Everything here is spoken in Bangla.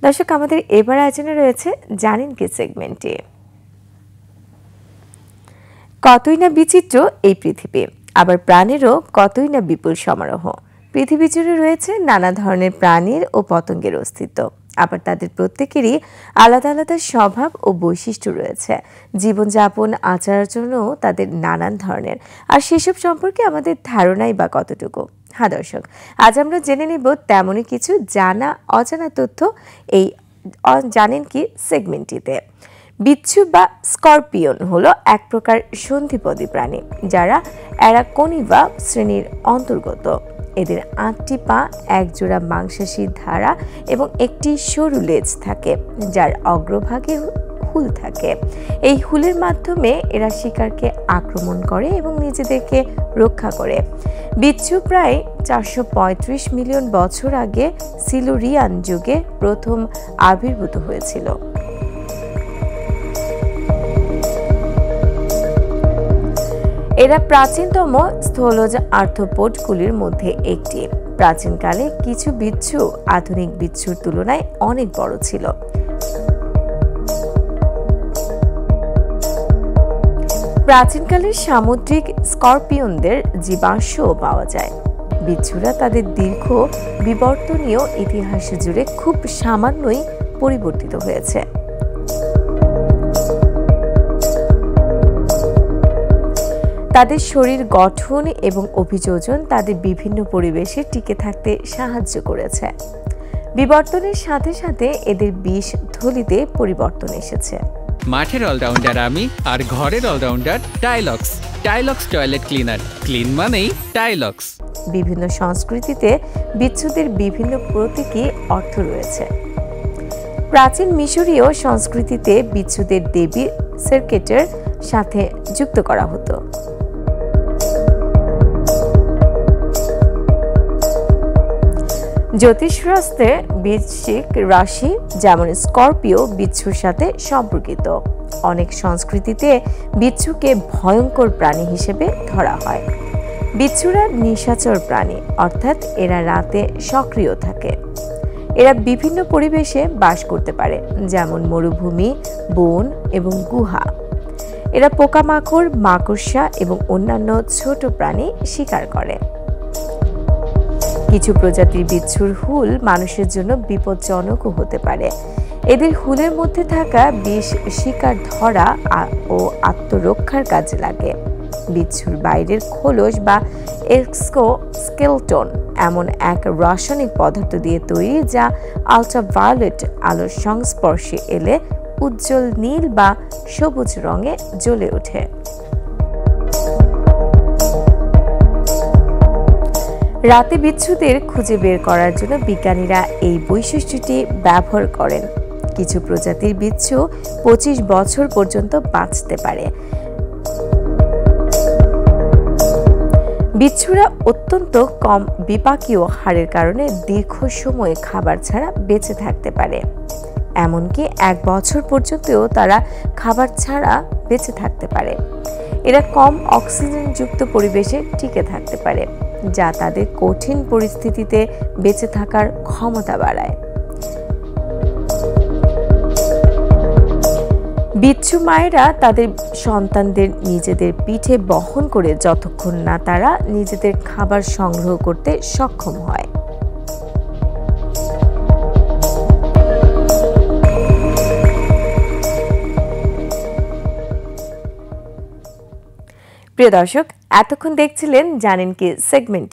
দর্শক, আমাদের এবার আয়োজনে রয়েছে জানেন কি সেগমেন্টে। কতই না বিচিত্র এই পৃথিবী, আবার প্রাণেরও কতই না বিপুল সমারোহ। পৃথিবী জুড়ে রয়েছে নানা ধরনের প্রাণীর ও পতঙ্গের অস্তিত্ব, আবার তাদের প্রত্যেকেরই আলাদা আলাদা স্বভাব ও বৈশিষ্ট্য রয়েছে। জীবনযাপন, আচার আচরণও তাদের নানান ধরনের, আর সেসব সম্পর্কে আমাদের ধারণাই বা কতটুকু। হ্যাঁ দর্শক, আজ আমরা জেনে নেব তেমনই কিছু জানা অজানা তথ্য এই জানেন কি সেগমেন্টটিতে। বিচ্ছু বা স্করপিয়ন হলো এক প্রকার সন্ধিপদী প্রাণী, যারা অ্যারাকোনিভা শ্রেণীর অন্তর্গত। এদের 8টি পা, একজোড়া মাংসাশী ধারা এবং একটি সরু লেজ থাকে, যার অগ্রভাগে হুল থাকে। এই হুলের মাধ্যমে এরা শিকারকে আক্রমণ করে এবং নিজেদেরকে রক্ষা করে। বিচ্ছু প্রায় 435 মিলিয়ন বছর আগে সিলুরিয়ান যুগে প্রথম আবির্ভূত হয়েছিল। এরা প্রাচীনতম স্থলজ আর্থ্রোপোডগুলির মধ্যে একটি। প্রাচীনকালে কিছু বিচ্ছু আধুনিক বিচ্ছুর তুলনায় অনেক বড় ছিল। প্রাচীনকালের সামুদ্রিক স্করপিয়নদের জীবাশ্মও পাওয়া যায়। বিচ্ছুরা তাদের দীর্ঘ বিবর্তনীয় ইতিহাস জুড়ে খুব সামান্যই পরিবর্তিত হয়েছে। তাদের শরীর গঠন এবং অভিযোজন তাদের বিভিন্ন পরিবেশে টিকে থাকতে সাহায্য করেছে। বিবর্তনের সাথে সাথে এদের বিষ থলিতে পরিবর্তন এসেছে। মাঠের অলরাউন্ডার আমি, আর ঘরের allrounder Tylox. Tylox toilet cleaner, clean মানেই টাইলক্স। বিভিন্ন সংস্কৃতিতে বিচ্ছুদের বিভিন্ন প্রতীকী অর্থ রয়েছে। প্রাচীন মিশরীয় সংস্কৃতিতে বিচ্ছুদের দেবী সেরকেটের সাথে যুক্ত করা হতো। জ্যোতিষশাস্ত্রে বৃশ্চিক রাশি যেমন স্করপিও বিচ্ছুর সাথে সম্পর্কিত। অনেক সংস্কৃতিতে বিচ্ছুকে ভয়ঙ্কর প্রাণী হিসেবে ধরা হয়। বিচ্ছুরা নিশাচর প্রাণী, অর্থাৎ এরা রাতে সক্রিয় থাকে। এরা বিভিন্ন পরিবেশে বাস করতে পারে, যেমন মরুভূমি, বন এবং গুহা। এরা পোকামাকড়, মাকড়সা এবং অন্যান্য ছোট প্রাণী শিকার করে। কিছু প্রজাতির বিচ্ছুর হুল মানুষের জন্য বিপজ্জনকও হতে পারে। এদের হুলের মধ্যে থাকা বিষ শিকার ধরা ও আত্মরক্ষার কাজে লাগে। বিচ্ছুর বাইরের খোলস বা এক্সোস্কেলটন এমন এক রাসায়নিক পদার্থ দিয়ে তৈরি, যা আল্ট্রাভায়োলেট আলোর সংস্পর্শে এলে উজ্জ্বল নীল বা সবুজ রঙে জ্বলে ওঠে। রাতে বিচ্ছুদের খুঁজে বের করার জন্য বিজ্ঞানীরা এই বৈশিষ্ট্যটি ব্যবহার করেন। কিছু প্রজাতির বিচ্ছু 25 বছর পর্যন্ত বাঁচতে পারে। বিচ্ছুরা অত্যন্ত কম বিপাকীয় হাড়ের কারণে দীর্ঘ সময় খাবার ছাড়া বেঁচে থাকতে পারে। এমনকি 1 বছর পর্যন্তও তারা খাবার ছাড়া বেঁচে থাকতে পারে। এরা কম অক্সিজেনযুক্ত পরিবেশে টিকে থাকতে পারে, যা তাদের কঠিন পরিস্থিতিতে বেঁচে থাকার ক্ষমতা বাড়ায়। বিচ্ছু মায়েরা তাদের সন্তানদের নিজেদের পিঠে বহন করে যতক্ষণ না তারা নিজেদের খাবার সংগ্রহ করতে সক্ষম হয়। প্রিয় দর্শক, এতক্ষণ দেখছিলেন জানেন কি সেগমেন্ট।